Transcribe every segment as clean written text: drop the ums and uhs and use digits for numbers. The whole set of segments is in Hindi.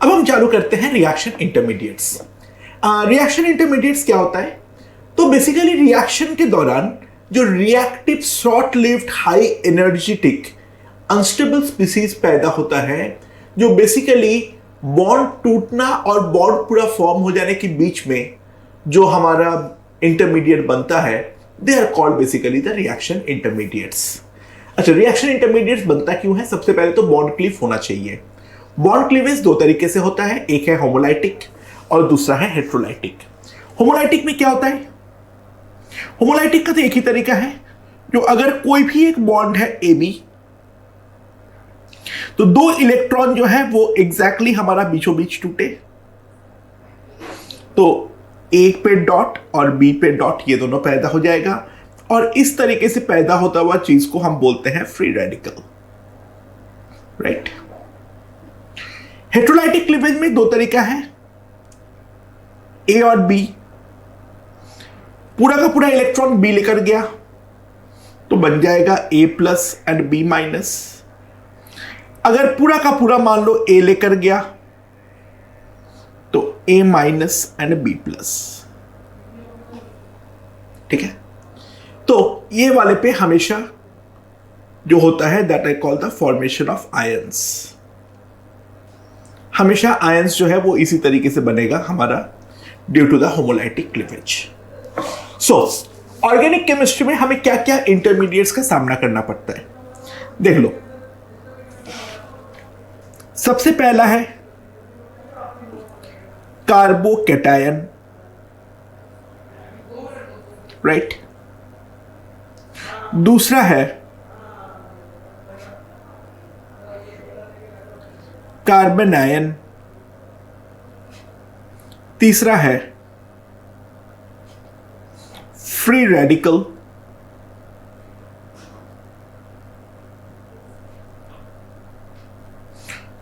अब हम चालू करते हैं रिएक्शन इंटरमीडिएट्स। रिएक्शन इंटरमीडिएट्स क्या होता है? तो बेसिकली रिएक्शन के दौरान जो reactive short lived high energetic unstable species पैदा होता है, जो बेसिकली बॉन्ड टूटना और बॉन्ड पूरा फॉर्म हो जाने के बीच में जो हमारा इंटरमीडिएट बनता है, they are called basically the reaction intermediates. अच्छा, रिएक्शन इंटरमीडिएट्स बनता क्यों है? सबसे पहले तो बॉन्ड क्लीव होना चाहिए। बॉन्ड क्लीवेज दो तरीके से होता है, एक है होमोलाइटिक और दूसरा है हेट्रोलाइटिक। होमोलाइटिक में क्या होता है? होमोलाइटिक का तो एक ही तरीका है, जो अगर कोई भी एक बॉन्ड है ए बी, तो दो इलेक्ट्रॉन जो है वो एग्जैक्टली हमारा बीचों बीच टूटे, तो ए पे डॉट और बी पे डॉट ये दोनों पैदा हो जाएगा, और इस तरीके से पैदा होता हुआ चीज को हम बोलते हैं free radical, right. Heterolytic cleavage में दो तरीका है, ए और बी। पूरा का पूरा इलेक्ट्रॉन बी लेकर गया तो बन जाएगा ए प्लस एंड बी माइनस। अगर पूरा का पूरा मान लो ए लेकर गया तो ए माइनस एंड बी प्लस, ठीक है। तो ये वाले पे हमेशा जो होता है that I call the formation of ions. हमेशा आयंस जो है वो इसी तरीके से बनेगा हमारा due to the homolytic cleavage. So organic chemistry में हमें क्या क्या इंटरमीडिएट्स का सामना करना पड़ता है, देख लो। सबसे पहला है कार्बोकैटायन, राइट। दूसरा है कार्बन आयन। तीसरा है फ्री रेडिकल।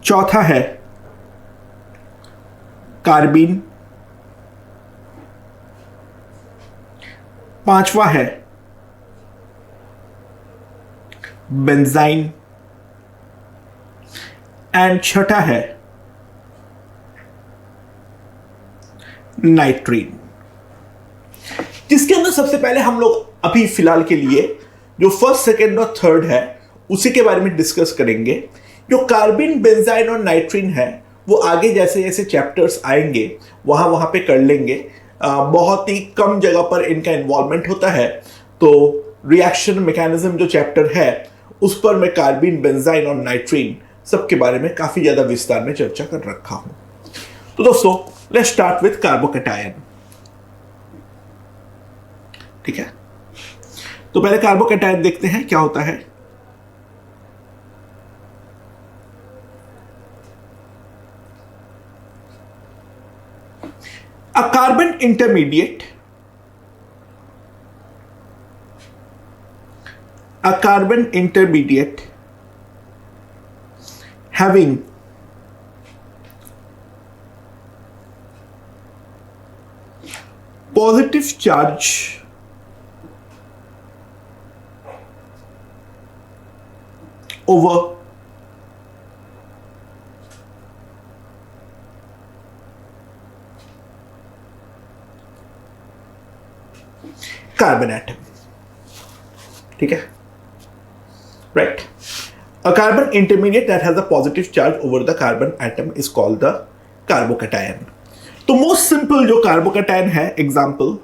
चौथा है कार्बीन। पांचवा है बेंजाइन एंड छठा है नाइट्रीन। जिसके अंदर सबसे पहले हम लोग अभी फिलहाल के लिए जो फर्स्ट, सेकेंड और थर्ड है उसी के बारे में डिस्कस करेंगे। जो कार्बिन, बेंजाइन और नाइट्रीन है वो आगे जैसे जैसे चैप्टर्स आएंगे वहां वहां पे कर लेंगे। बहुत ही कम जगह पर इनका इन्वॉल्वमेंट होता है, तो रिएक्शन मैकेनिज्म जो चैप्टर है उस पर मैं कार्बिन, बेंजाइन और नाइट्रीन सबके बारे में काफी ज्यादा विस्तार में चर्चा कर रखा हूं। तो दोस्तों, लेट्स स्टार्ट विथ कार्बोकैटायन, ठीक है। तो पहले कार्बोकैटायन देखते हैं क्या होता है। A carbon intermediate, having positive charge over carbon atom, ठीक है, right. A carbon intermediate that has a positive charge over the carbon atom is called the carbocation. तो मोस्ट सिंपल जो कार्बोकैटायन है, एग्जाम्पल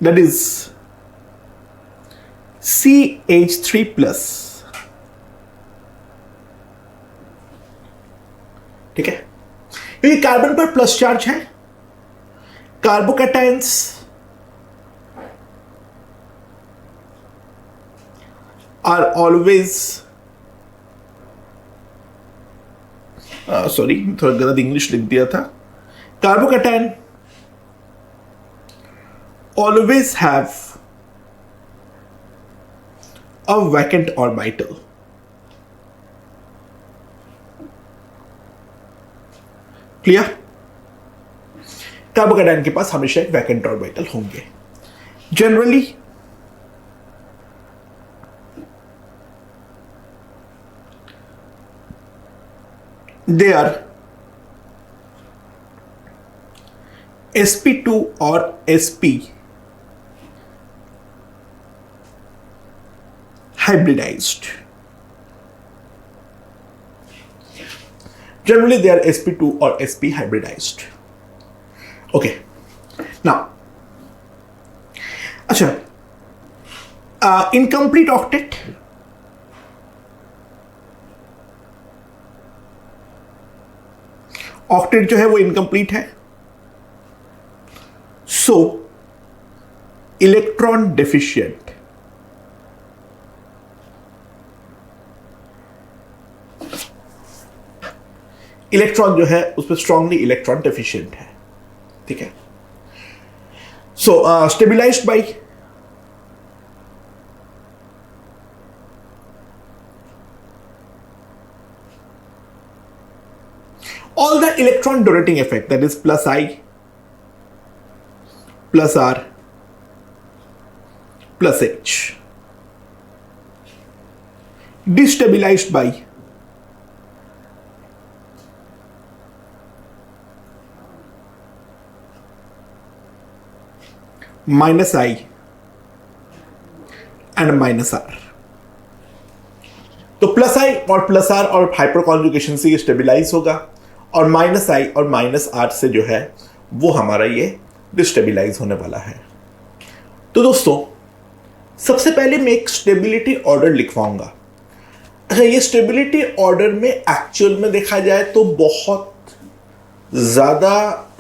दैट इज CH3+, ठीक है। क्योंकि कार्बन पर प्लस चार्ज है, कार्बोकैटायंस आर ऑलवेज, सॉरी थोड़ा गलत इंग्लिश लिख दिया था। Carbocation always have a vacant orbital, clear. Carbocation के पास हमेशा एक वैकेंट ऑर्बिटल होंगे। Generally they are sp2 or sp hybridized. Generally, they are sp2 or sp hybridized. Okay. Now, अच्छा, incomplete octet. ऑक्टेट जो है वो इनकम्प्लीट है. सो इलेक्ट्रॉन डेफिशिएंट. इलेक्ट्रॉन जो है उसमें स्ट्रांगली इलेक्ट्रॉन डेफिशिएंट है. ठीक है. So stabilized by all the electron donating effect, that is plus I, plus R, plus H, destabilized by minus I and minus R. तो प्लस आई और प्लस आर और हाइपर कॉन्जुगेशन से ये स्टेबिलाइज होगा, और माइनस आई और माइनस आर से जो है वो हमारा ये डिस्टेबिलाइज होने वाला है. तो दोस्तों, सबसे पहले मैं एक स्टेबिलिटी ऑर्डर लिखवाऊंगा. अच्छा, ये स्टेबिलिटी ऑर्डर में एक्चुअल में देखा जाए तो बहुत ज्यादा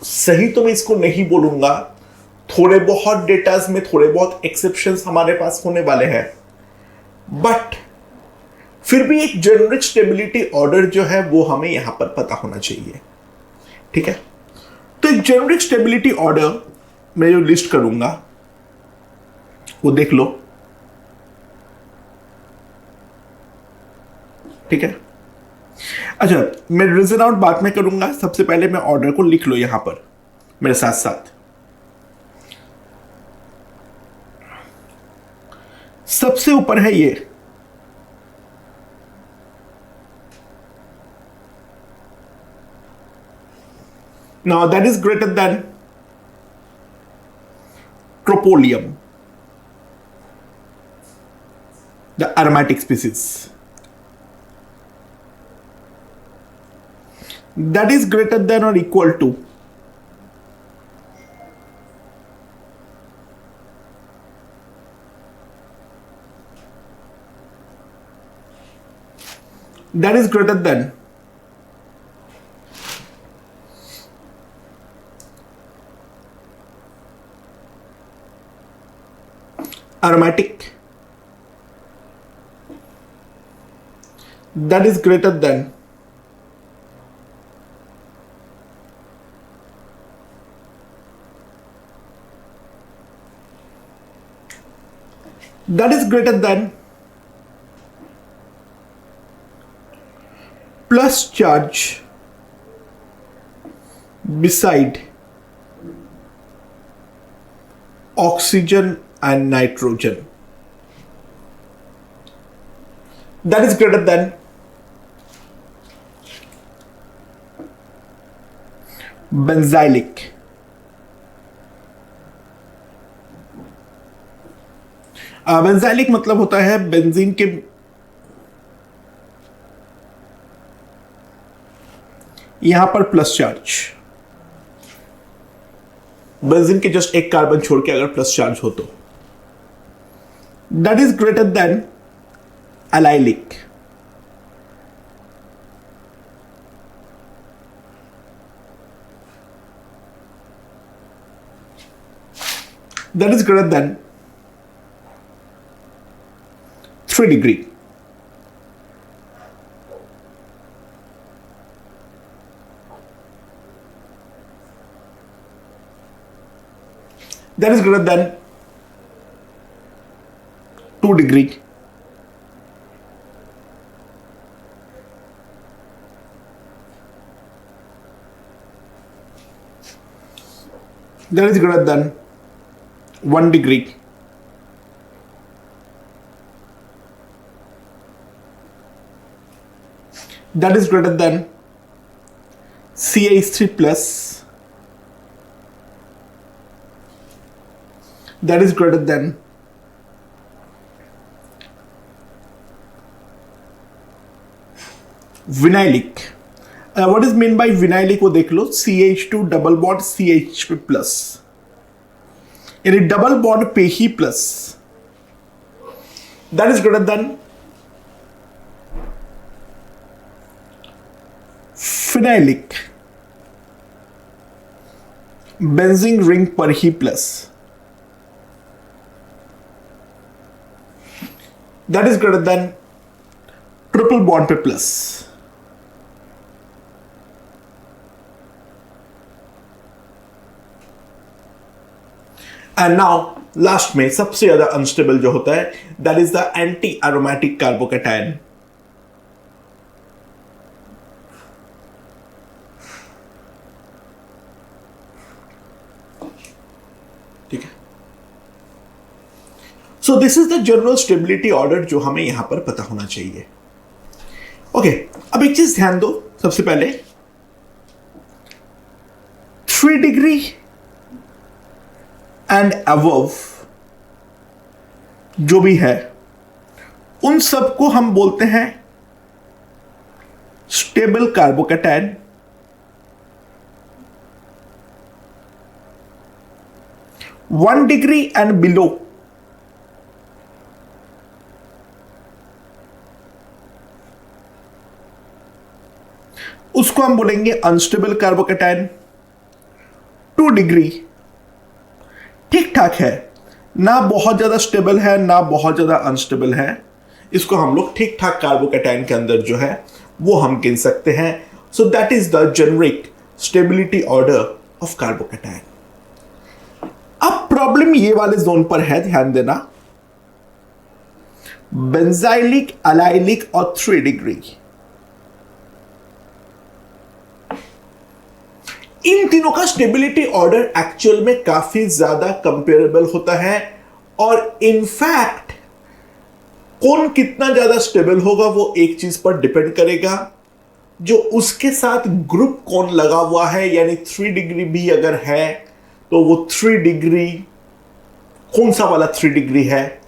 सही तो मैं इसको नहीं बोलूंगा. थोड़े बहुत डेटाज में थोड़े बहुत एक्सेप्शंस हमारे पास होने वाले हैं, बट फिर भी एक जेनरिक स्टेबिलिटी ऑर्डर जो है वो हमें यहां पर पता होना चाहिए. ठीक है. तो एक जेनरिक स्टेबिलिटी ऑर्डर मैं जो लिस्ट करूंगा वो देख लो. ठीक है. अच्छा, मैं रीजन आउट बाद में करूंगा. सबसे पहले मैं ऑर्डर को लिख लो यहां पर मेरे साथ साथ. सबसे ऊपर है ये now that is greater than troponium, the aromatic species. That is greater than or equal to that is greater than aromatic, that is greater than plus charge beside oxygen and nitrogen, that is greater than benzylic. Benzylic मतलब होता है बेंजीन के यहां पर प्लस चार्ज. बेंजीन के जस्ट एक कार्बन छोड़ के अगर प्लस चार्ज हो तो that is greater then allylic. That is greater then 3 degree. That is greater than 2 degree. That is greater than 1 degree. That is greater than CH3 plus, that is greater than vinylic. What is mean by vinylic वो देख लो, CH2 double bond CH plus, यानी डबल बॉन्ड पे ही plus, that is greater than phenylic benzene ring पर ही plus, that is greater than triple bond पे प्लस। एंड नाउ लास्ट में सबसे ज्यादा अनस्टेबल जो होता है, that is the anti aromatic carbocation. ठीक है, so this is the general stability order जो हमें यहां पर पता होना चाहिए। ओके, अब एक चीज ध्यान दो, सबसे पहले 3 डिग्री एंड अबव जो भी है उन सबको हम बोलते हैं stable carbocation. 1 degree and below उसको हम बोलेंगे अनस्टेबल कार्बोकैटायन। 2 डिग्री ठीक ठाक है, ना बहुत ज्यादा स्टेबल है ना बहुत ज्यादा अनस्टेबल है, इसको हम लोग ठीक ठाक कार्बोकैटायन के अंदर जो है वो हम गिन सकते हैं। So that is the generic stability order of carbocation. अब प्रॉब्लम ये वाले जोन पर है, ध्यान देना, बेंजाइलिक, अलाइलिक और 3 डिग्री, इन तीनों का स्टेबिलिटी ऑर्डर एक्चुअल में काफी ज्यादा कंपेरेबल होता है, और इनफैक्ट कौन कितना ज्यादा स्टेबल होगा वो एक चीज पर डिपेंड करेगा, जो उसके साथ ग्रुप कौन लगा हुआ है, यानी 3 डिग्री भी अगर है तो वो 3 डिग्री कौन सा वाला 3 डिग्री है,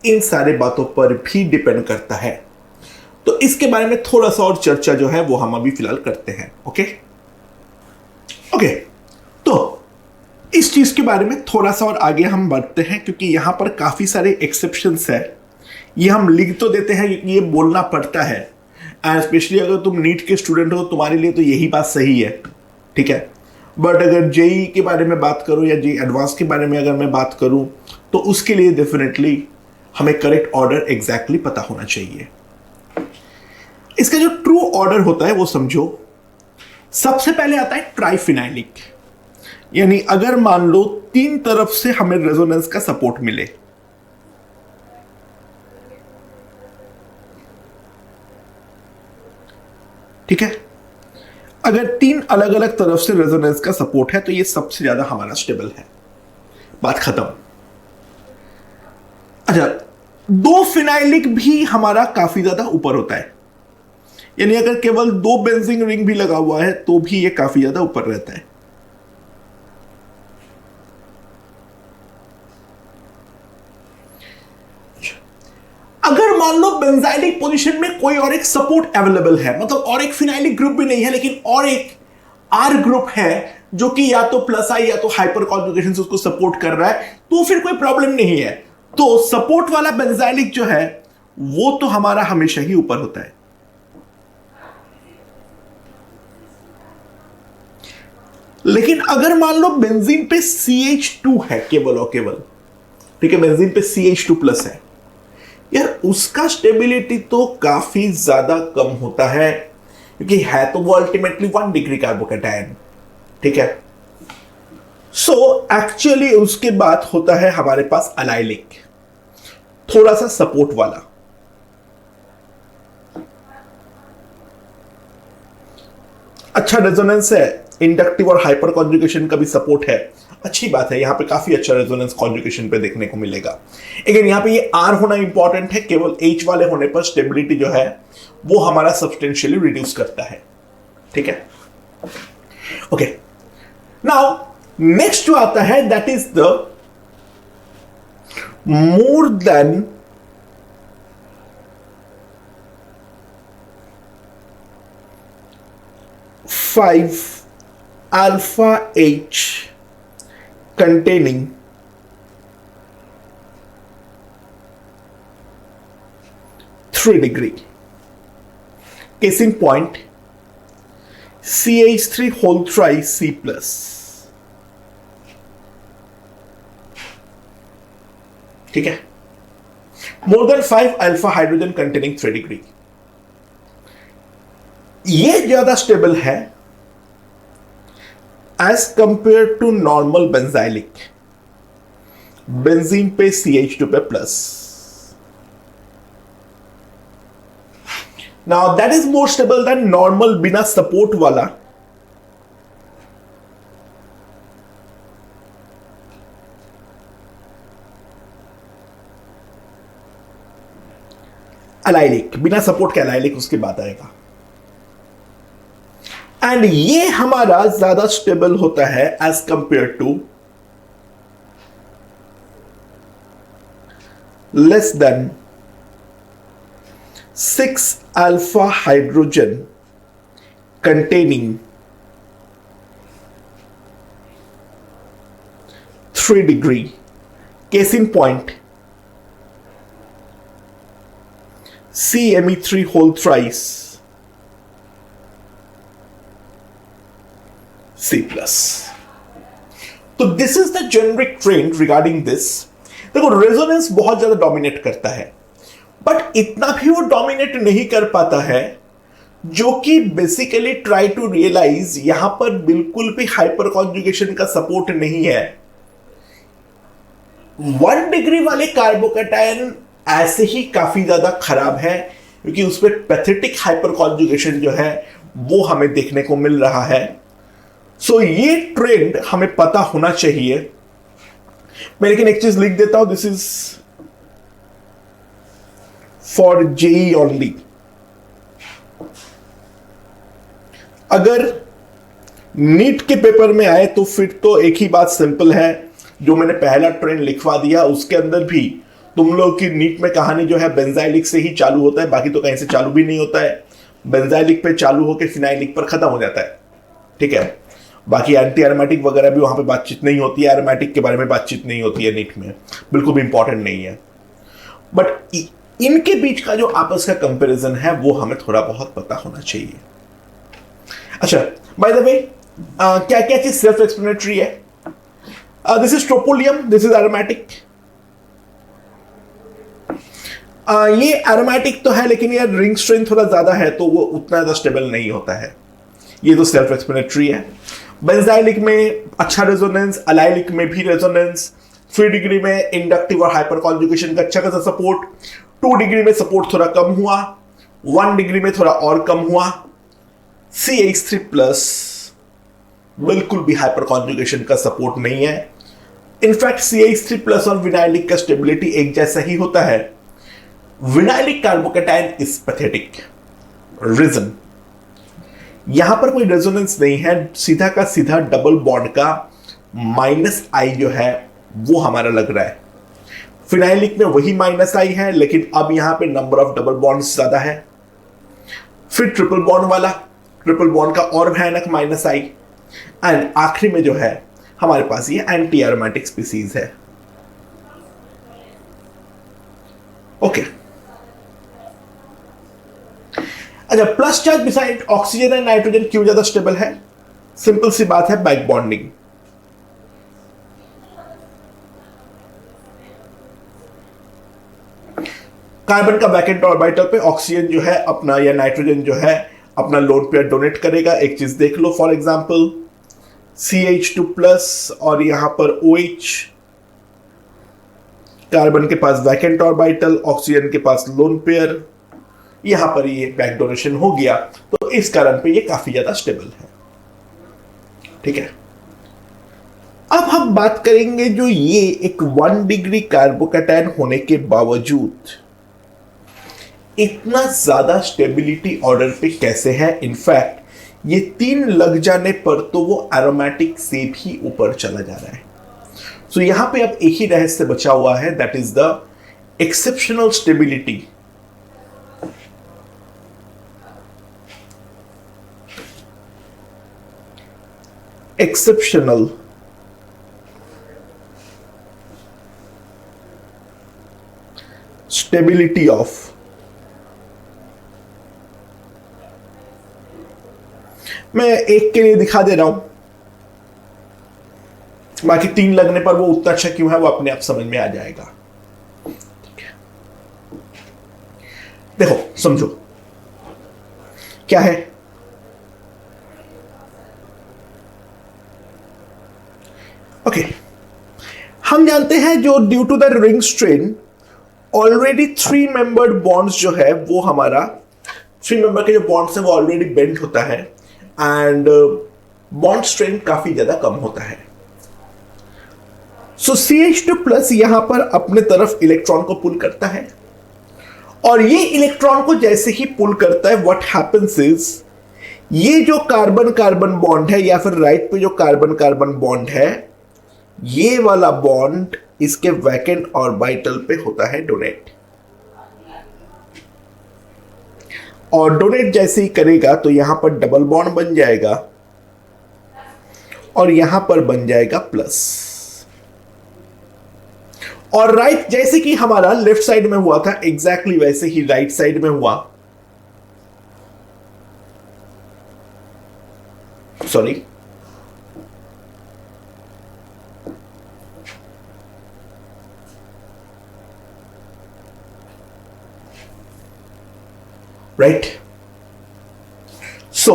इन सारे बातों पर भी डिपेंड करता है। तो इसके बारे में थोड़ा सा और चर्चा जो है वो हम अभी फिलहाल करते हैं। ओके, तो इस चीज के बारे में थोड़ा सा और आगे हम बढ़ते हैं, क्योंकि यहां पर काफी सारे एक्सेप्शंस है। ये हम लिख तो देते हैं क्योंकि ये बोलना पड़ता है, एंड स्पेशली अगर तुम नीट के स्टूडेंट हो तुम्हारे लिए तो यही बात सही है, ठीक है। बट अगर जेई के बारे में बात करूं या जेई एडवांस के बारे में अगर मैं बात करूं तो उसके लिए डेफिनेटली हमें करेक्ट ऑर्डर एग्जैक्टली पता होना चाहिए। इसका जो ट्रू ऑर्डर होता है वो समझो, सबसे पहले आता है ट्राइफिनाइलिक, यानी अगर मान लो 3 तरफ से हमें रेजोनेंस का सपोर्ट मिले, ठीक है, अगर 3 अलग अलग तरफ से रेजोनेंस का सपोर्ट है तो ये सबसे ज्यादा हमारा स्टेबल है, बात खत्म। अच्छा, 2 फिनाइलिक भी हमारा काफी ज्यादा ऊपर होता है, यानी अगर केवल 2 बेंजीन रिंग भी लगा हुआ है तो भी ये काफी ज्यादा ऊपर रहता है। अगर मान लो बेंजाइलिक पोजीशन में कोई और एक सपोर्ट अवेलेबल है, मतलब और एक फिनाइलिक ग्रुप भी नहीं है लेकिन और एक आर ग्रुप है जो कि या तो प्लस आई या तो हाइपर कॉन्जुगेशन से उसको सपोर्ट कर रहा है, तो फिर कोई प्रॉब्लम नहीं है। तो सपोर्ट वाला बेंजाइलिक जो है वो तो हमारा हमेशा ही ऊपर होता है। लेकिन अगर मान लो बेंजीन पे CH2 है केवल और केवल, ठीक है, बेंजीन पे CH2 प्लस है, यार उसका स्टेबिलिटी तो काफी ज्यादा कम होता है, क्योंकि है तो वो अल्टीमेटली 1 डिग्री कार्बोकैटायन, ठीक है। सो एक्चुअली उसके बाद होता है हमारे पास अलाइलिक, थोड़ा सा सपोर्ट वाला। अच्छा रेजोनेंस है, इंडक्टिव और हाइपर कॉन्जुगेशन का भी सपोर्ट है, अच्छी बात है, यहां पे काफी अच्छा रेजोनेंस कॉन्जुगेशन पे देखने को मिलेगा। लेकिन यहां पे ये आर होना इंपॉर्टेंट है, केवल एच वाले होने पर स्टेबिलिटी जो है वो हमारा सब्सटेंशियली रिड्यूस करता है, ठीक है। ओके, नाउ नेक्स्ट जो आता है that is the more than 5 alpha H containing 3 degree. Case in point, CH3 whole thrice C plus. ठीक है, more than 5 alpha hydrogen containing 3 degree. ये ज्यादा स्टेबल है as compare to normal benzylic. Benzene पे CH2 पे plus. Now that is more stable than normal बिना सपोर्ट वाला अलाइलिक. बिना सपोर्ट के अलाइलिक, उसकी बात आएगा. एंड ये हमारा ज्यादा स्टेबल होता है as compare to less than 6 alpha hydrogen containing 3 degree. Case in point, CMe3 whole thrice C plus. तो this is the generic trend regarding this. देखो, रेजोनेंस बहुत ज्यादा डोमिनेट करता है, बट इतना भी वो डोमिनेट नहीं कर पाता है जो कि बेसिकली ट्राई टू रियलाइज यहां पर बिल्कुल भी हाइपर कॉन्जुगेशन का सपोर्ट नहीं है. 1 डिग्री वाले कार्बोकैटायन ऐसे ही काफी ज्यादा खराब है क्योंकि उसमें पैथेटिक हाइपर कॉन्जुगेशन जो है वो हमें देखने को मिल रहा है. सो ये ट्रेंड हमें पता होना चाहिए. मैं लेकिन एक चीज लिख देता हूं, this is for JEE only. अगर नीट के पेपर में आए तो फिर तो एक ही बात सिंपल है, जो मैंने पहला ट्रेंड लिखवा दिया उसके अंदर भी तुम लोग की नीट में कहानी जो है बेंजाइलिक से ही चालू होता है, बाकी तो कहीं से चालू भी नहीं होता है. बेंजाइलिक पे चालू होकर फिनाइलिक पर खत्म हो जाता है. ठीक है, बाकी एंटी एरोमेटिक वगैरह भी वहां पे बातचीत नहीं होती है. एरोमेटिक के बारे में बातचीत नहीं होती है नीट में, बिल्कुल भी इंपॉर्टेंट नहीं है. बट इनके बीच का जो आपस का कंपैरिजन है वो हमें थोड़ा बहुत पता होना चाहिए. अच्छा, बाय द वे, क्या क्या चीज सेल्फ एक्सप्लेनेटरी है. This is tropylium, this is aromatic. ये एरोमेटिक तो है लेकिन यार रिंग स्ट्रेंथ थोड़ा ज्यादा है तो वो उतना ज्यादा स्टेबल नहीं होता है. ये तो सेल्फ एक्सप्लेनेटरी है. बेंजाइलिक में अच्छा रेजोनेंस, अलाइलिक में भी रेजोनेंस, 3 डिग्री में इंडक्टिव और हाइपर कॉन्जुगेशन का अच्छा खासा सपोर्ट, 2 डिग्री में सपोर्ट थोड़ा कम हुआ, 1 डिग्री में थोड़ा और कम हुआ. CH3 प्लस बिल्कुल भी हाइपर कॉन्जुगेशन का सपोर्ट नहीं है. इनफैक्ट CH3 प्लस और विनाइलिक का स्टेबिलिटी एक जैसा ही होता है. Vinylic carbocation is pathetic. Reason, यहां पर कोई रेजोनेंस नहीं है, सीधा का सीधा डबल बॉन्ड का -I जो है वो हमारा लग रहा है. फिनाइलिक में वही -I है लेकिन अब यहां पे नंबर ऑफ डबल बॉन्ड्स ज्यादा है. फिर ट्रिपल बॉन्ड वाला, ट्रिपल बॉन्ड का और भयानक -I. एंड आखिरी में जो है हमारे पास ये एंटी एरोमेटिक स्पीसीज है. ओके, अच्छा, plus charge beside oxygen and nitrogen क्यों ज्यादा स्टेबल है? सिंपल सी बात है, बैक बॉन्डिंग. कार्बन का वैकेंट ऑर्बिटल पे ऑक्सीजन जो है अपना या नाइट्रोजन जो है अपना लोन पेयर डोनेट करेगा. एक चीज देख लो, फॉर एग्जांपल CH2 प्लस और यहां पर OH. कार्बन के पास वैकेंट ऑर्बिटल, ऑक्सीजन के पास लोन पेयर, यहां पर ये बैक डोनेशन हो गया तो इस कारण पे ये काफी ज्यादा स्टेबल है. ठीक है, अब हम बात करेंगे जो ये एक 1 डिग्री कार्बोकैटायन होने के बावजूद इतना ज्यादा स्टेबिलिटी ऑर्डर पे कैसे है. इनफैक्ट ये 3 लग जाने पर तो वो एरोमेटिक से भी ऊपर चला जा रहा है। सो यहां पे अब एक ही रहस्य बचा हुआ है, that is the exceptional stability. Exceptional stability of मैं एक के लिए दिखा दे रहा हूं, बाकी 3 लगने पर वो उतना अच्छा क्यों है वो अपने आप समझ में आ जाएगा। देखो समझो क्या है, ओके हम जानते हैं जो due to the ring strain already 3 membered bonds जो है वो हमारा 3 मेंबर के जो बॉन्ड्स है वो ऑलरेडी बेंड होता है एंड बॉन्ड स्ट्रेन काफी ज्यादा कम होता है। सो CH2 प्लस यहां पर अपने तरफ इलेक्ट्रॉन को पुल करता है और ये इलेक्ट्रॉन को जैसे ही पुल करता है व्हाट हैपेंस इज ये जो कार्बन कार्बन बॉन्ड है या फिर राइट पे जो कार्बन कार्बन बॉन्ड है ये वाला बॉन्ड इसके वैकेंट ऑर्बिटल पे होता है डोनेट, और डोनेट जैसे ही करेगा तो यहां पर डबल बॉन्ड बन जाएगा और यहां पर बन जाएगा प्लस, और राइट जैसे कि हमारा लेफ्ट साइड में हुआ था एग्जैक्टली वैसे ही राइट साइड में हुआ, सॉरी राइट। सो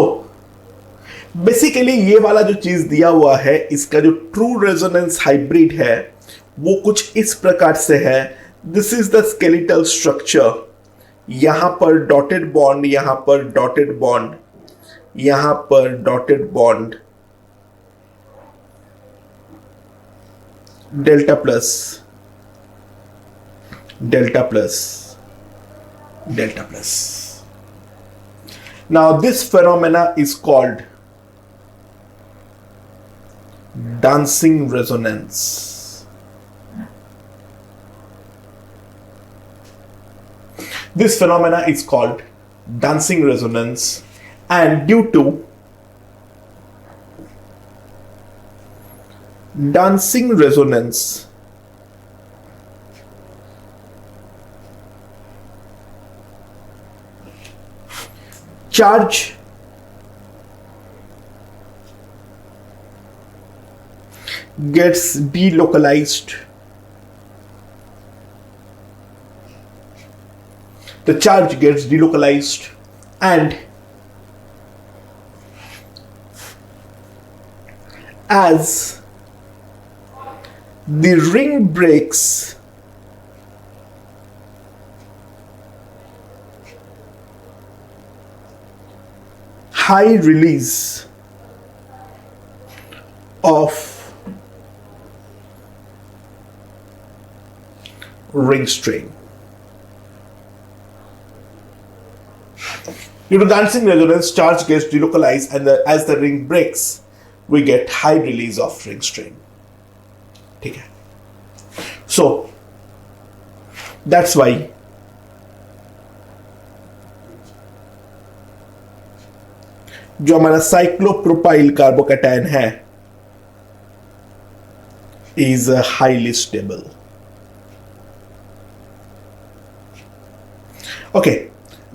बेसिकली ये वाला जो चीज दिया हुआ है इसका जो ट्रू रेजोनेंस हाइब्रिड है वो कुछ इस प्रकार से है। This is the skeletal structure, यहां पर डॉटेड बॉन्ड, यहां पर डॉटेड बॉन्ड, यहां पर dotted bond, delta plus, delta plus, delta plus. Now this phenomena is called dancing resonance. This phenomena is called dancing resonance, and due to dancing resonance charge gets delocalized. The charge gets delocalized and as the ring breaks, high release of ring strain. Due to dancing resonance, charge gets delocalized and as the ring breaks, we get high release of ring strain. ठीक है? So, that's why जो हमारा साइक्लोप्रोपाइल कार्बोकैटायन है इज हाईली स्टेबल। ओके,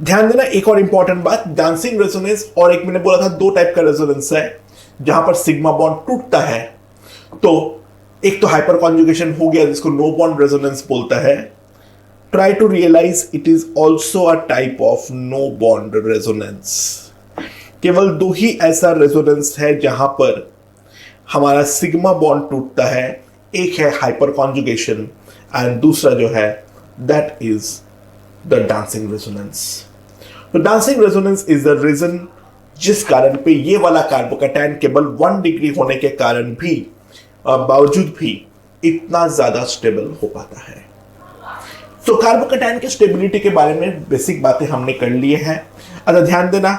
ध्यान देना एक और इंपॉर्टेंट बात, डांसिंग रेजोनेंस और एक मैंने बोला था 2 टाइप का रेजोनेंस है जहां पर सिग्मा बॉन्ड टूटता है। तो एक तो हाइपर कॉन्जुगेशन हो गया जिसको नो बॉन्ड रेजोनेंस बोलता है। Try to realize it is also a type of no bond resonance. केवल 2 ही ऐसा रेजोनेंस है जहां पर हमारा सिग्मा बॉन्ड टूटता है, एक है हाइपर कॉन्जुगेशन एंड दूसरा जो है that is the dancing resonance. तो dancing resonance is the reason जिस कारण पे ये वाला कार्बोकैटायन केवल 1 डिग्री होने के कारण भी बावजूद भी इतना ज्यादा स्टेबल हो पाता है। तो कार्बोकैटायन के स्टेबिलिटी के बारे में बेसिक बातें हमने कर लिए हैं। अच्छा ध्यान देना,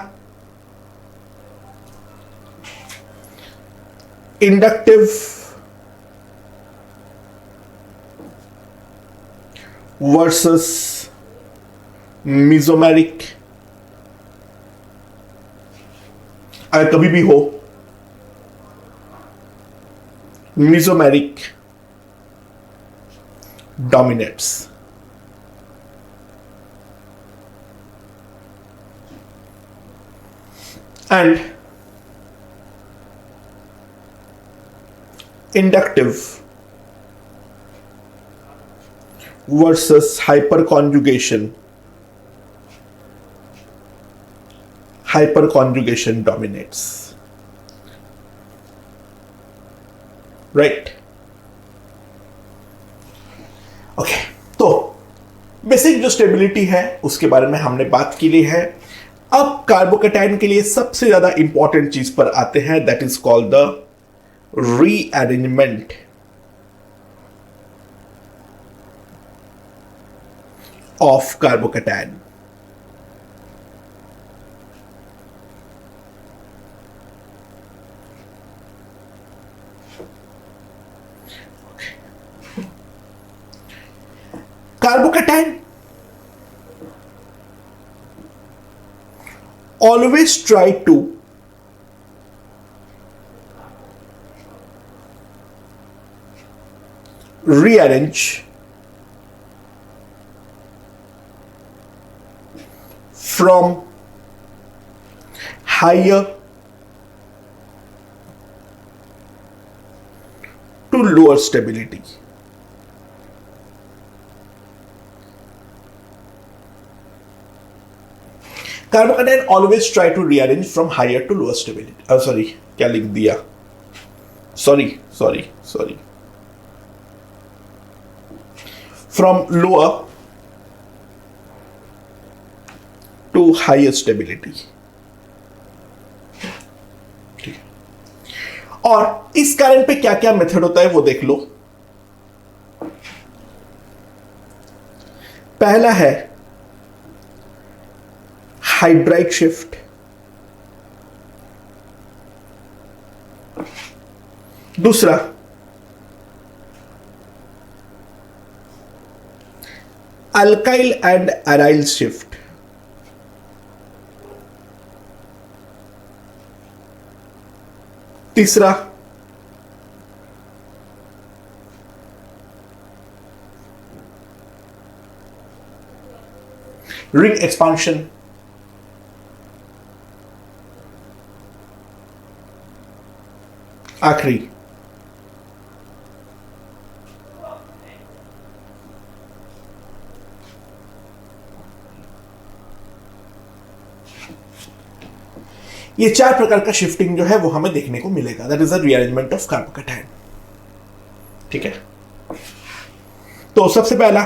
इंडक्टिव वर्सेस मीजोमेरिक, अगर कभी भी हो mesomeric dominates. And inductive versus hyper conjugation dominates, right. Okay, तो बेसिक जो स्टेबिलिटी है उसके बारे में हमने बात की ली है। अब कार्बोकेटाइन के लिए सबसे ज्यादा इंपॉर्टेंट चीज पर आते हैं, that is called the rearrangement of carbocation. Carbocation always try to rearrange from higher to lower stability. Carbocation always try to rearrange from higher to lower stability. Sorry, क्या लिख दिया, sorry, from lower to higher stability. और इस कारण पे क्या क्या मेथड होता है वो देख लो। पहला है हाइड्राइड शिफ्ट, दूसरा अल्काइल एंड एराइल शिफ्ट, तीसरा रिंग एक्सपांशन, आखिरी ये चार प्रकार का शिफ्टिंग जो है वो हमें देखने को मिलेगा, that is the rearrangement of carbocation. ठीक है, तो सबसे पहला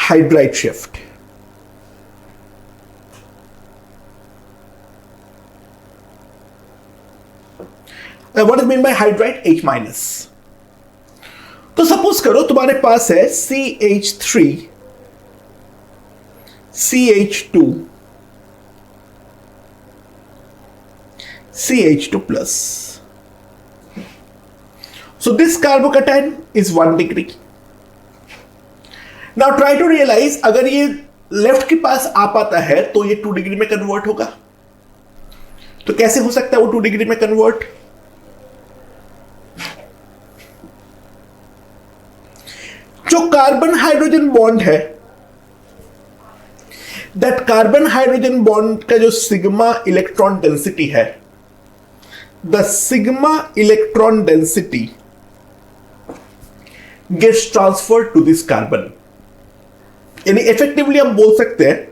hydride shift. What is mean bye hydride? H minus. तो सपोज करो तुम्हारे पास है CH3 CH2 CH2 plus. So this carbocation is 1 degree. Now try to realize अगर ये लेफ्ट के पास आ पाता है तो ये 2 डिग्री में कन्वर्ट होगा। तो कैसे हो सकता है वो 2 डिग्री में कन्वर्ट? जो कार्बन हाइड्रोजन बॉन्ड है, दैट कार्बन हाइड्रोजन बॉन्ड का जो सिग्मा इलेक्ट्रॉन डेंसिटी है, the sigma electron density gets transferred to this carbon. यानी इफेक्टिवली हम बोल सकते हैं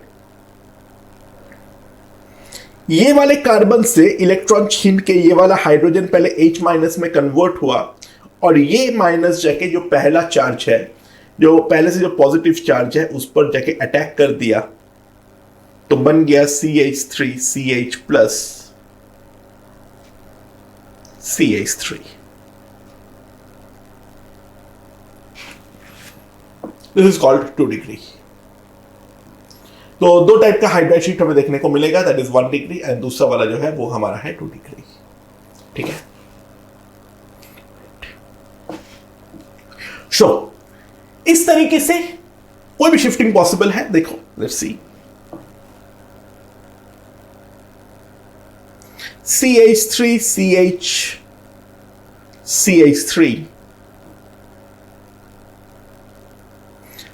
ये वाले कार्बन से इलेक्ट्रॉन छीन के ये वाला हाइड्रोजन पहले H माइनस में कन्वर्ट हुआ और ये माइनस जाके जो पहला चार्ज है, जो पहले से जो पॉजिटिव चार्ज है उस पर जाके अटैक कर दिया, तो बन गया CH3 CH plus CH3। This is called 2 degree. तो दो टाइप का हाइड्राइड शिफ्ट हमें देखने को मिलेगा, दैट इज 1 डिग्री, एंड दूसरा वाला जो है वो हमारा है 2 डिग्री। ठीक है, सो इस तरीके से कोई भी शिफ्टिंग पॉसिबल है। देखो, let's see, CH3 CH3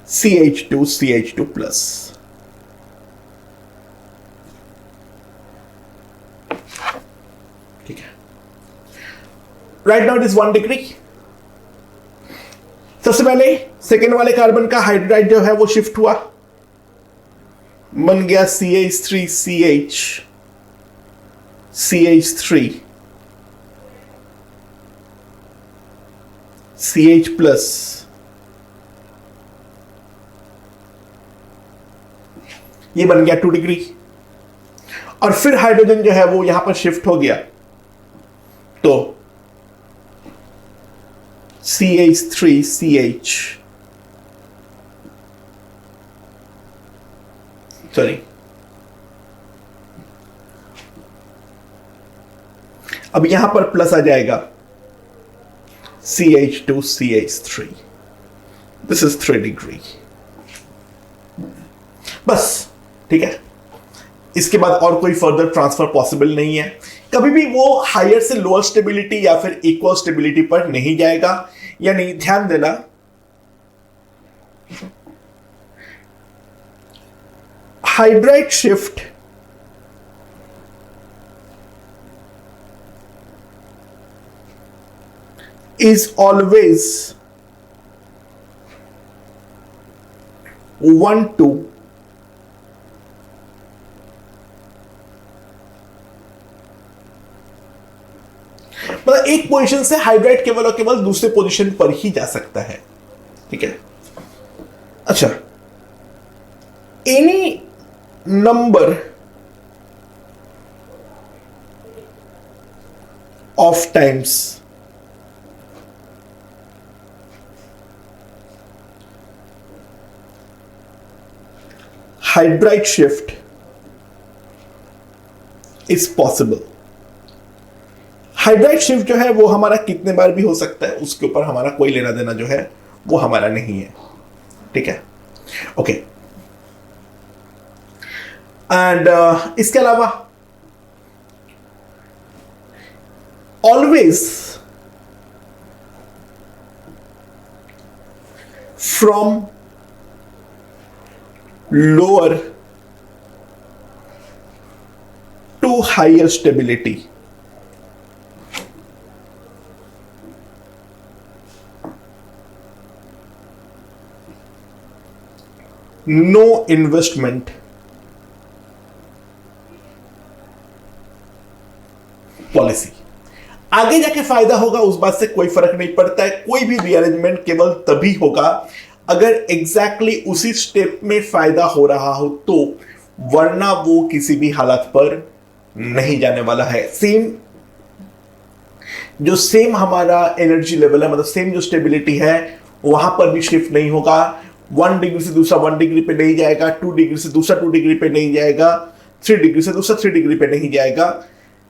CH2 plus. ठीक है, right now it is 1 degree. सबसे पहले सेकेंड वाले कार्बन का हाइड्राइड जो है वो शिफ्ट हुआ, बन गया CH3 CH प्लस, ये बन गया 2 डिग्री। और फिर हाइड्रोजन जो है वो यहां पर शिफ्ट हो गया, तो CH3 सॉरी, अब यहां पर प्लस आ जाएगा CH2 CH3, this is 3 degree. बस, ठीक है, इसके बाद और कोई फर्दर ट्रांसफर पॉसिबल नहीं है। कभी भी वो हायर से लोअर स्टेबिलिटी या फिर इक्वल स्टेबिलिटी पर नहीं जाएगा। यानी ध्यान देना, hydride shift is always 1 to मतलब एक पोजीशन से हाइड्राइड केवल और केवल दूसरे पोजीशन पर ही जा सकता है। ठीक है, अच्छा, any number of times hydride shift is possible. Hydride shift जो है वो हमारा कितने बार भी हो सकता है, उसके ऊपर हमारा कोई लेना देना जो है वो हमारा नहीं है। ठीक है, ओके। एंड इसके अलावा always from lower to higher stability, no investment policy. आगे जाके फायदा होगा उस बात से कोई फर्क नहीं पड़ता है। कोई भी रीअरेंजमेंट केवल तभी होगा अगर एग्जैक्टली उसी स्टेप में फायदा हो रहा हो, तो वरना वो किसी भी हालत पर नहीं जाने वाला है। सेम हमारा एनर्जी लेवल है, मतलब सेम जो स्टेबिलिटी है वहां पर भी शिफ्ट नहीं होगा। 1 डिग्री से दूसरा 1 डिग्री पे नहीं जाएगा, 2 डिग्री से दूसरा 2 डिग्री पे नहीं जाएगा, 3 डिग्री से दूसरा 3 डिग्री पे नहीं जाएगा।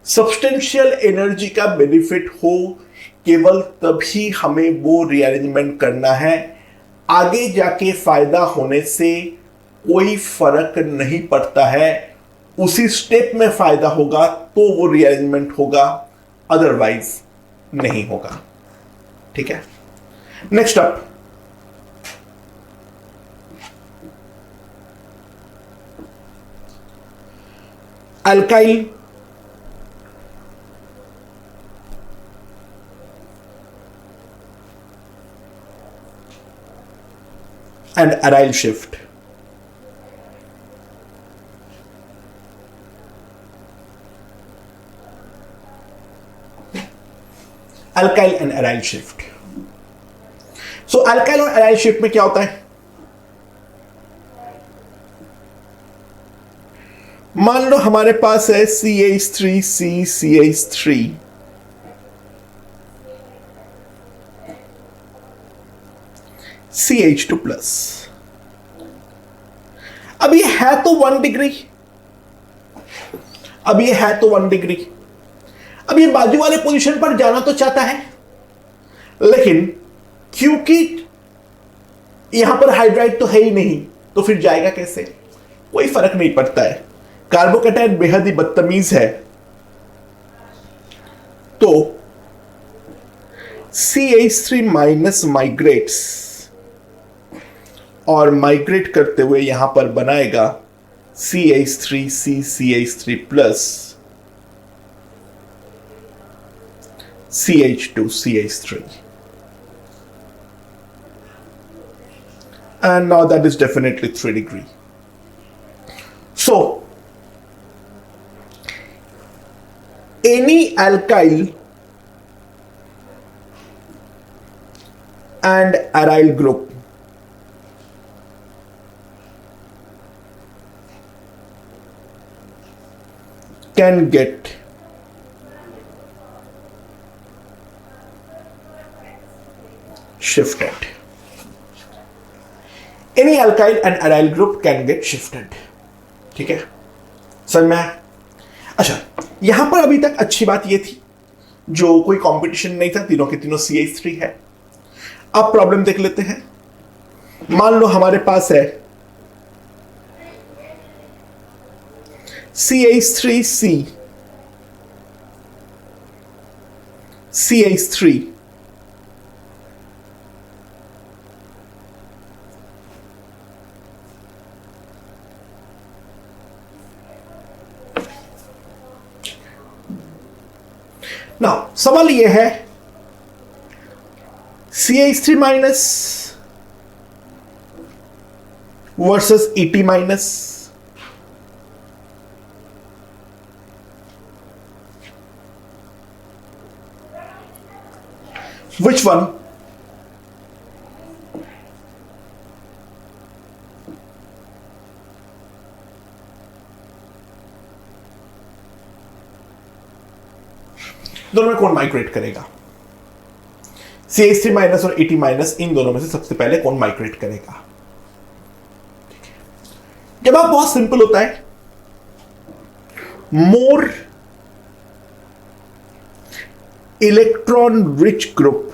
सब्सटेंशियल एनर्जी का बेनिफिट हो केवल तभी हमें वो रीअरेंजमेंट करना है। आगे जाके फायदा होने से कोई फर्क नहीं पड़ता है। उसी स्टेप में फायदा होगा तो वो रीअरेंजमेंट होगा, अदरवाइज नहीं होगा। ठीक है, next up, alkyl and aryl shift. Alkyl and aryl shift. So alkyl और aryl shift में क्या होता है? मान लो हमारे पास है CH3C CH3, CH2 प्लस। अब ये है तो 1 डिग्री, अब ये है तो 1 डिग्री। अब ये बाजू वाले पोजीशन पर जाना तो चाहता है, लेकिन क्योंकि यहां पर हाइड्राइड तो है ही नहीं, तो फिर जाएगा कैसे? कोई फर्क नहीं पड़ता है, कार्बोकैटायन बेहद ही बदतमीज है। तो CH3 माइनस माइग्रेट्स, और माइग्रेट करते हुए यहां पर बनाएगा CH3C CH3 plus CH2 CH3, and now that is definitely 3 degree. So any alkyl and aryl group can get shifted. Any alkyl and aryl group can get shifted. ठीक है, समझ में आया? अच्छा, यहां पर अभी तक अच्छी बात यह थी, जो कोई कंपटीशन नहीं था, तीनों के तीनों CH3 है। अब प्रॉब्लम देख लेते हैं। मान लो हमारे पास है CH3C CH3 ना। सवाल यह है CH3 minus versus ET minus, which one? दोनों में कौन माइग्रेट करेगा? CH3 माइनस और ET माइनस, इन दोनों में से सबसे पहले कौन माइग्रेट करेगा? जवाब बहुत सिंपल होता है, more electron rich group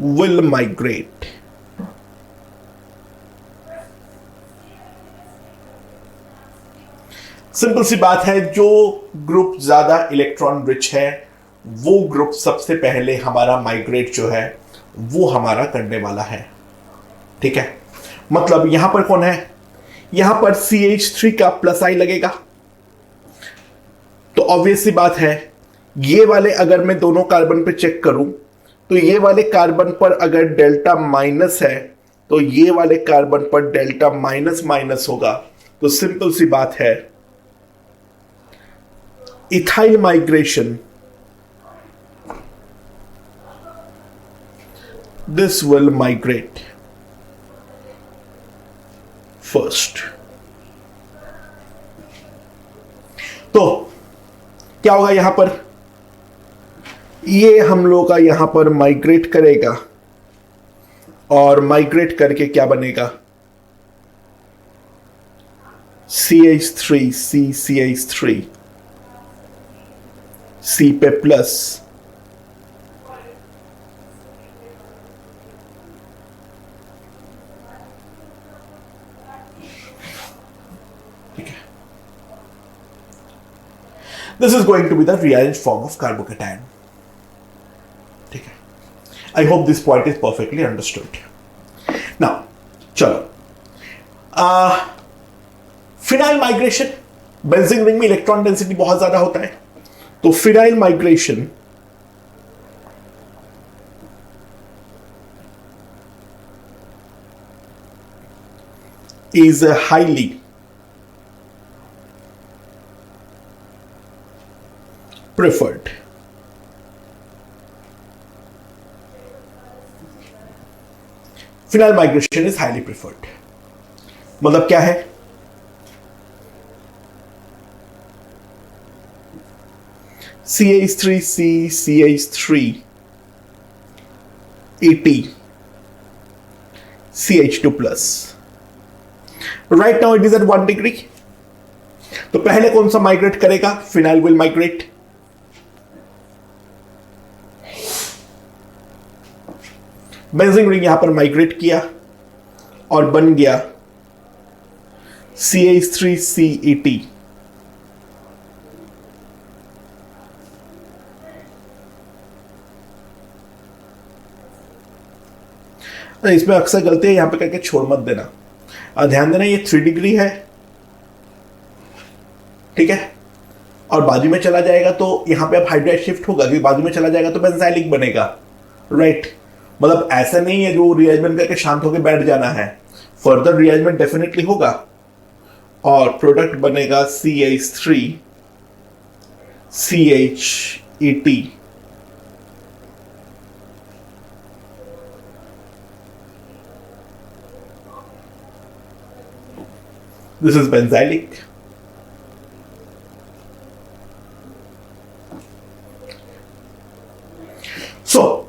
will migrate. Simple सी बात है, जो ग्रुप ज्यादा इलेक्ट्रॉन रिच है वो ग्रुप सबसे पहले हमारा माइग्रेट जो है वो हमारा करने वाला है। ठीक है, मतलब यहां पर कौन है? यहां पर CH3 का प्लस आई लगेगा, तो ऑब्वियस सी बात है ये वाले अगर मैं दोनों कार्बन पे चेक करूं तो ये वाले कार्बन पर अगर डेल्टा माइनस है तो ये वाले कार्बन पर डेल्टा माइनस माइनस होगा। तो सिंपल सी बात है, ethyl migration, this will migrate first. तो क्या होगा यहां पर? ये हम लोग का यहां पर माइग्रेट करेगा और माइग्रेट करके क्या बनेगा? CH3C CH3 C पे plus This is going to be the rearranged form of carbocation. ठीक है, I hope this point is perfectly understood. Now, चलो, फिनाइल माइग्रेशन, बेंजीन रिंग में इलेक्ट्रॉन डेंसिटी बहुत ज्यादा होता है, तो phenyl migration is highly preferred. Phenyl migration is highly preferred, मतलब क्या है? CH3C CH3 ET CH2+. Right now it is at 1 degree. तो पहले कौन सा माइग्रेट करेगा? Phenyl will migrate. Benzene ring यहां पर माइग्रेट किया और बन गया CH3CET. इसमें अक्सर गलती है, यहां पे करके छोड़ मत देना. ध्यान देना ये 3 डिग्री है, ठीक है, और बाजू में चला जाएगा तो यहां पे अब हाइड्राइड शिफ्ट होगा, क्योंकि बाजू में चला जाएगा तो बेंजाइलिक बनेगा. राइट, मतलब ऐसा नहीं है जो रिएरेंजमेंट करके शांत होकर बैठ जाना है. फर्दर रिएरेंजमेंट डेफिनेटली होगा और प्रोडक्ट बनेगा CH3CHET. This is benzylic. So,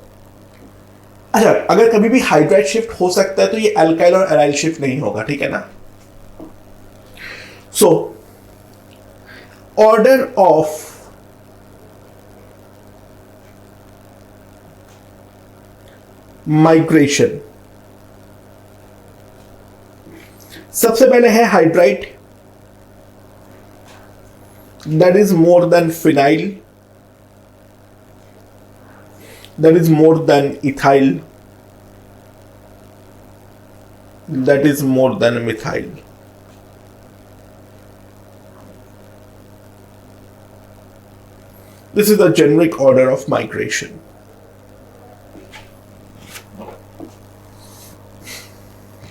अच्छा, अगर कभी भी हाइड्राइड शिफ्ट हो सकता है तो ये अल्काइल और एराइल शिफ्ट नहीं होगा, ठीक है ना. सो ऑर्डर ऑफ माइग्रेशन, सबसे पहले है hydride, that is more than phenyl, that is more than ethyl, that is more than methyl. This is the generic order of migration.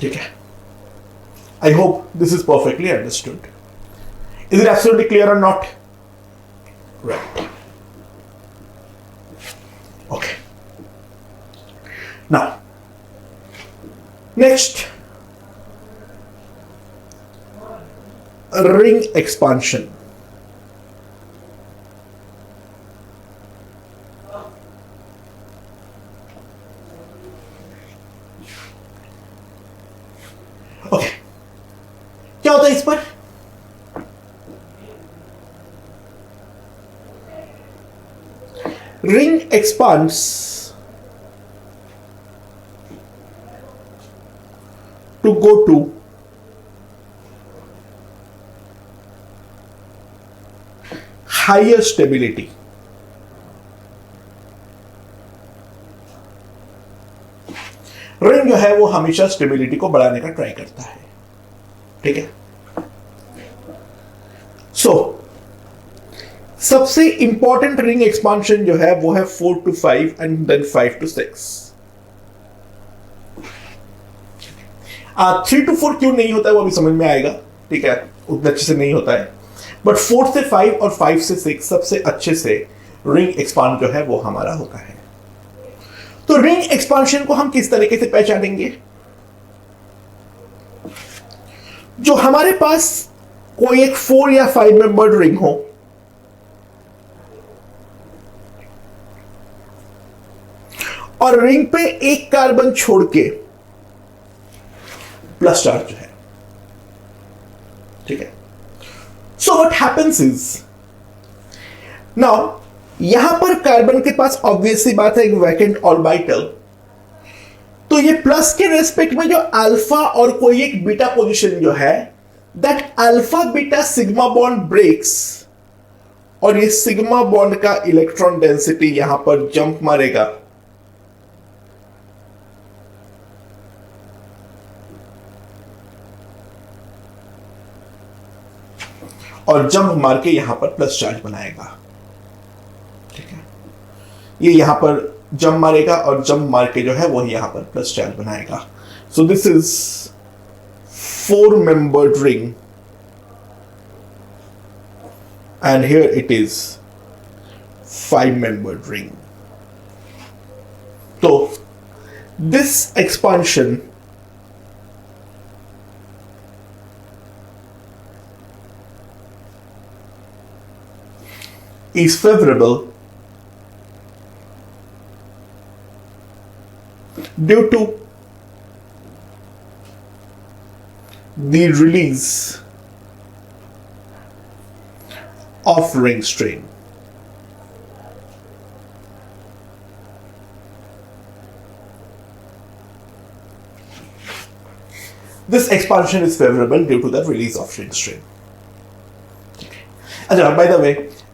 ठीक है, I hope this is perfectly understood. Is it absolutely clear or not? Right. Okay. Now, next, ring expansion. Okay. क्या होता है इस पर? Ring expands to go to higher stability. Ring जो है वो हमेशा स्टेबिलिटी को बढ़ाने का ट्राई करता है, ठीक है. सो सबसे इंपॉर्टेंट रिंग एक्सपांशन जो है वो है 4 to 5 and then 5 to 6. 3 to 4 क्यों नहीं होता है वो अभी समझ में आएगा, ठीक है, उतने अच्छे से नहीं होता है. बट 4 से 5 और 5 से 6 सबसे अच्छे से रिंग एक्सपांड जो है वो हमारा होता है. तो रिंग एक्सपांशन को हम किस तरीके से पहचानेंगे? जो हमारे पास कोई एक 4 या 5 मेंबर्ड रिंग हो, और रिंग पे एक कार्बन छोड़ के प्लस चार्ज है, ठीक है. So what happens is, now यहां पर कार्बन के पास ऑब्वियस सी बात है एक वैकेंट ऑर्बिटल, तो ये प्लस के रेस्पेक्ट में जो अल्फा और कोई एक बीटा पोजीशन जो है, that alpha beta sigma bond breaks, और ये सिग्मा बॉन्ड का इलेक्ट्रॉन डेंसिटी यहां पर जंप मारेगा, और जंप मार के यहां पर प्लस चार्ज बनाएगा, ठीक है. ये यहां पर जंप मारेगा और जंप मार के जो है वो यहां पर प्लस चार्ज बनाएगा. सो this is 4 membered ring and here it is 5 membered ring. So this expansion is favorable due to the release of ring strain. This expansion is favorable due to the release of ring strain. अच्छा, बाय द वे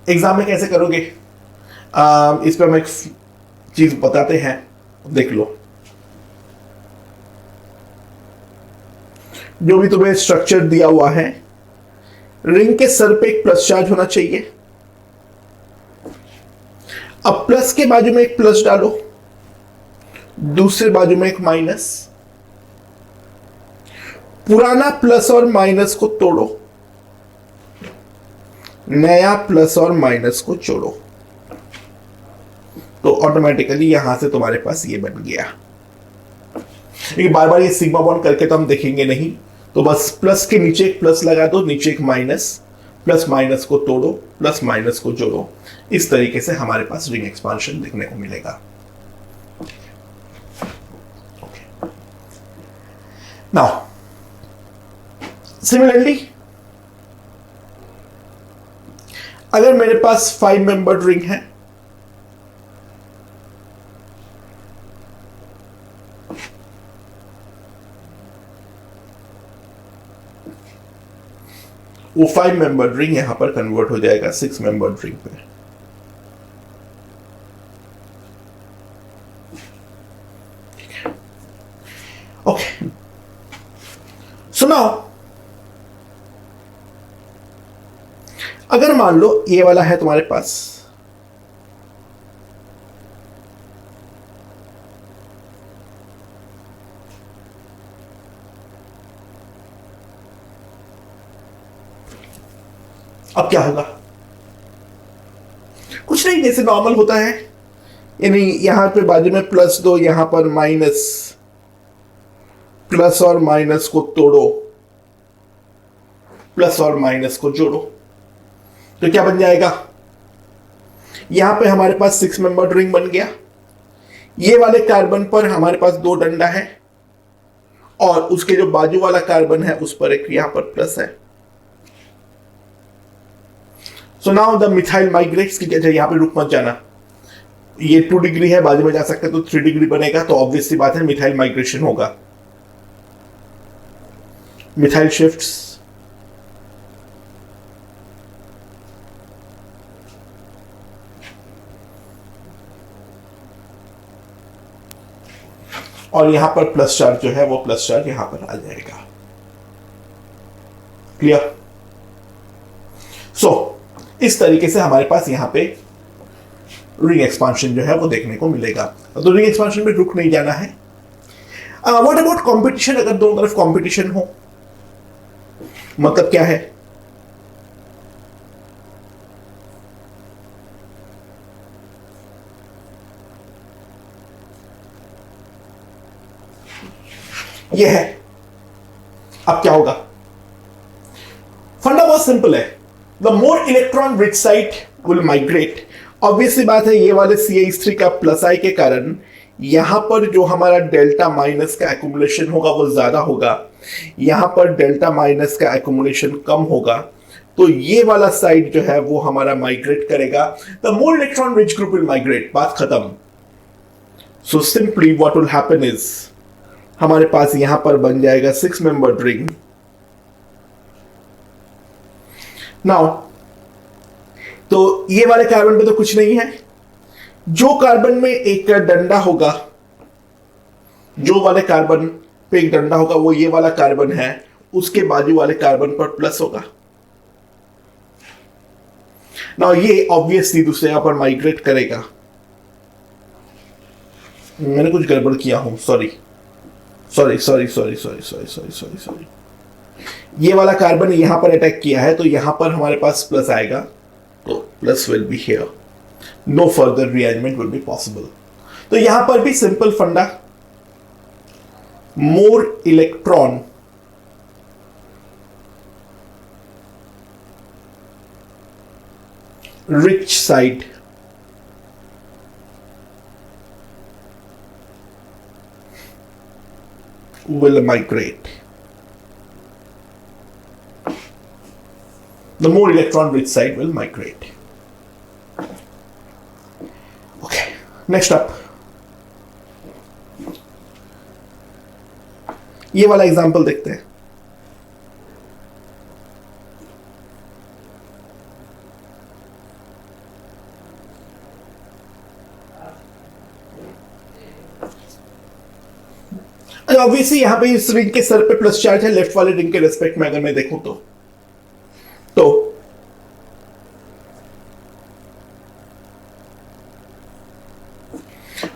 एग्जाम में कैसे करोगे, इस पर हम एक चीज बताते हैं, देख लो। जो भी तुम्हें स्ट्रक्चर दिया हुआ है, रिंग के सर पे एक प्लस चार्ज होना चाहिए। अब प्लस के बाजू में एक प्लस डालो, दूसरे बाजू में एक माइनस। पुराना प्लस और माइनस को तोड़ो, नया प्लस और माइनस को जोड़ो, तो ऑटोमेटिकली यहां से तुम्हारे पास ये बन गया। लेकिन बार बार ये सिग्मा बॉन्ड करके तो हम देखेंगे नहीं, तो बस प्लस के नीचे एक प्लस लगा दो, नीचे एक माइनस, प्लस माइनस को तोड़ो, प्लस माइनस को जोड़ो। इस तरीके से हमारे पास रिंग एक्सपांशन देखने को मिलेगा। नाउ सिमिलरली अगर मेरे पास 5 मेंबर्ड रिंग है, वो 5 मेंबर्ड रिंग यहां पर कन्वर्ट हो जाएगा 6 मेंबर्ड रिंग पे। ओके, सो नाउ अगर मान लो ये वाला है तुम्हारे पास, अब क्या होगा? कुछ नहीं, जैसे नॉर्मल होता है, यानी यहां पे बाजू में प्लस दो, यहां पर माइनस, प्लस और माइनस को तोड़ो, प्लस और माइनस को जोड़ो, तो क्या बन जाएगा? यहां पे हमारे पास 6 मेंबर्ड रिंग बन गया। ये वाले कार्बन पर हमारे पास 2 डंडा है, और उसके जो बाजू वाला कार्बन है उस पर एक यहां पर प्लस है। So now the methyl migrates की जगह, यहां पे रुक मत जाना, ये 2 डिग्री है, बाजू में जा सकते तो 3 डिग्री बनेगा, तो ऑब्वियस सी बात है मिथाइल माइग्रेशन होगा। मिथाइल शिफ्ट्स, और यहां पर प्लस चार्ज जो है वो प्लस चार्ज यहां पर आ जाएगा। क्लियर? सो इस तरीके से हमारे पास यहां पे रिंग एक्सपांशन जो है वो देखने को मिलेगा। तो रिंग एक्सपांशन में रुक नहीं जाना है। What about competition? अगर दोनों तरफ कंपटीशन हो, मतलब क्या है? यह है। अब क्या होगा? फंडा बहुत सिंपल है। The more electron rich site will migrate. Obviously बात है, ये वाले CH3 का प्लस आई के कारण यहां पर जो हमारा डेल्टा माइनस का एक्युमुलेशन होगा वो ज्यादा होगा, यहां पर डेल्टा माइनस का एक्युमुलेशन कम होगा, तो ये वाला साइड जो है वो हमारा माइग्रेट करेगा। The more electron rich group will migrate. बात खत्म। So simply what will happen is, हमारे पास यहां पर बन जाएगा 6 मेंबर्ड रिंग। नाउ तो ये वाले कार्बन पे तो कुछ नहीं है, जो कार्बन में एक डंडा होगा, जो वाले कार्बन पे एक डंडा होगा वो ये वाला कार्बन है, उसके बाजू वाले कार्बन पर प्लस होगा। नाउ ये ऑब्वियसली दूसरे यहां पर माइग्रेट करेगा। मैंने कुछ गड़बड़ किया हूं, सॉरी। ये वाला कार्बन यहां पर अटैक किया है, तो यहां पर हमारे पास प्लस आएगा, तो plus will be here, no further rearrangement will be possible. तो यहां पर भी simple funda, more electron rich side will migrate. the more electron rich side will migrate. Okay, next up, ये वाला एग्जांपल देखते हैं. ऑब्वियसली यहां पे इस रिंग के सर पे प्लस चार्ज है, लेफ्ट वाले रिंग के रेस्पेक्ट में अगर मैं देखूं तो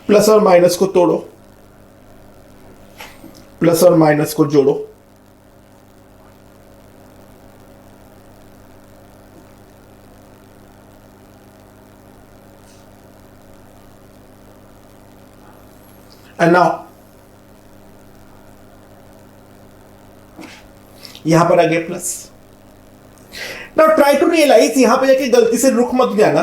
प्लस और माइनस को तोड़ो, प्लस और माइनस को जोड़ो, एंड नाउ यहां पर आ गया plus. Now try to realize, यहां पर जाके गलती से रुक मत जाना,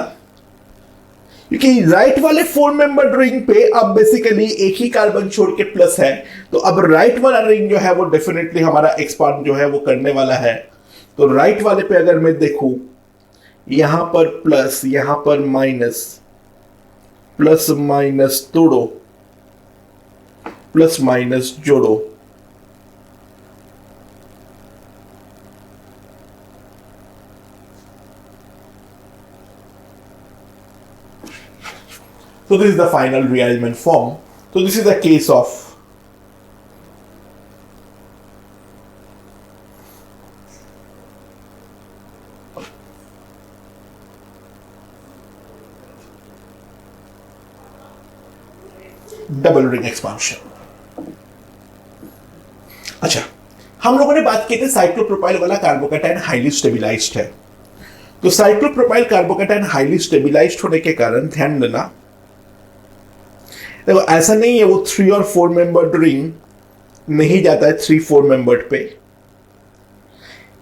क्योंकि राइट वाले 4 मेंबर रिंग पे अब बेसिकली एक ही कार्बन छोड़ के प्लस है, तो अब राइट वाला रिंग जो है वो डेफिनेटली हमारा एक्सपांड जो है वो करने वाला है. तो राइट वाले पे अगर मैं देखूं, यहां पर प्लस, यहां पर माइनस, प्लस माइनस तोड़ो, प्लस माइनस जोड़ो, so this is the final rearrangement form. So this is a case of double ring expansion. अच्छा, हम लोगों ने बात की थी साइक्लोप्रोपाइल वाला कार्बोकैटायन हाईली स्टेबिलाइज्ड है. तो साइक्लोप्रोपाइल कार्बोकैटायन हाईली स्टेबिलाइज्ड होने के कारण ध्यान देना, देखो ऐसा नहीं है वो 3 और 4 मेंबर्ड रिंग नहीं जाता है 3-4 मेंबर्ड पे.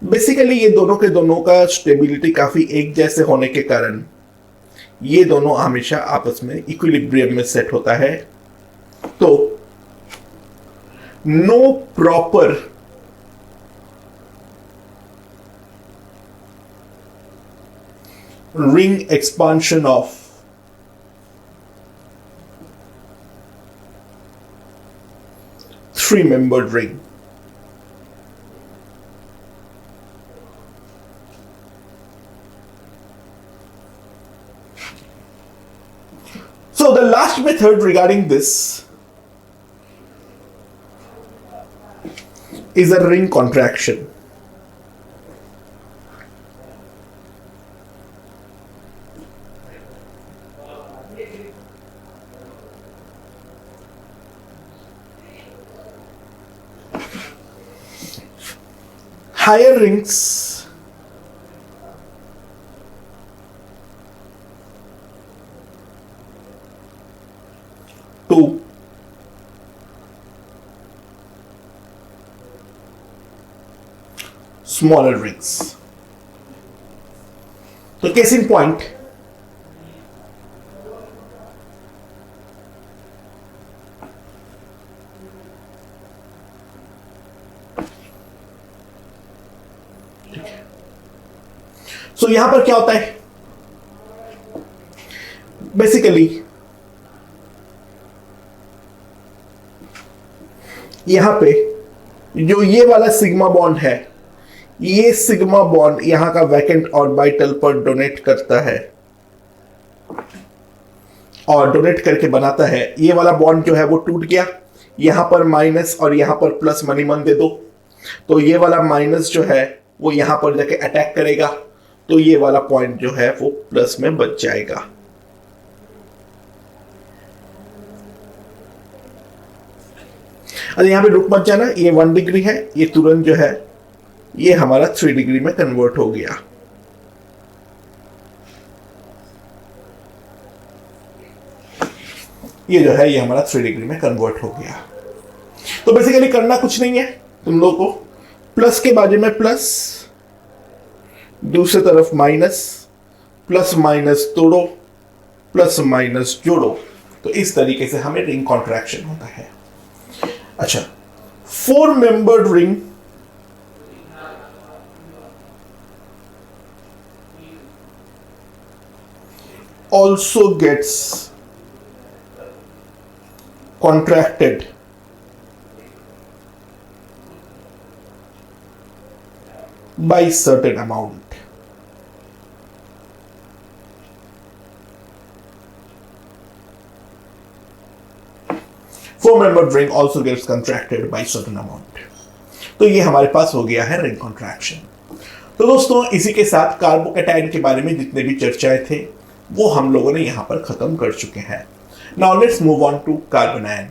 बेसिकली ये दोनों के दोनों का स्टेबिलिटी काफी एक जैसे होने के कारण ये दोनों हमेशा आपस में इक्विलिब्रियम में सेट होता है. तो no proper ring expansion of three-membered ring. So the last method regarding this is a ring contraction. Higher rings to smaller rings. So case in point, सो यहां पर क्या होता है, बेसिकली यहां पे जो ये वाला सिग्मा बॉन्ड है, ये सिग्मा बॉन्ड यहां का वैकेंट ऑर्बिटल पर डोनेट करता है और डोनेट करके बनाता है. ये वाला बॉन्ड जो है वो टूट गया, यहां पर माइनस और यहां पर प्लस मनी मन दे दो, तो ये वाला माइनस जो है वो यहां पर जाके अटैक करेगा, तो ये वाला पॉइंट जो है वो प्लस में बच जाएगा. अरे यहां पे रुक मत जाना, ये 1 डिग्री है, ये तुरंत जो है ये हमारा 3 डिग्री में कन्वर्ट हो गया. ये जो है ये हमारा 3 डिग्री में कन्वर्ट हो गया. तो बेसिकली करना कुछ नहीं है तुम लोगों को, प्लस के बाजू में प्लस, दूसरी तरफ माइनस, प्लस माइनस तोड़ो, प्लस माइनस जोड़ो. तो इस तरीके से हमें रिंग कॉन्ट्रैक्शन होता है. अच्छा, 4 membered ring also gets contracted by certain amount. Four-membered ring also gets contracted by certain amount. तो ये हमारे पास हो गया है रिंग कॉन्ट्रैक्शन। तो दोस्तों इसी के साथ कार्बोकैटायन के बारे में जितने भी चर्चाएं थे वो हम लोगों ने यहां पर खत्म कर चुके हैं। Now let's move on to कार्बोनायन।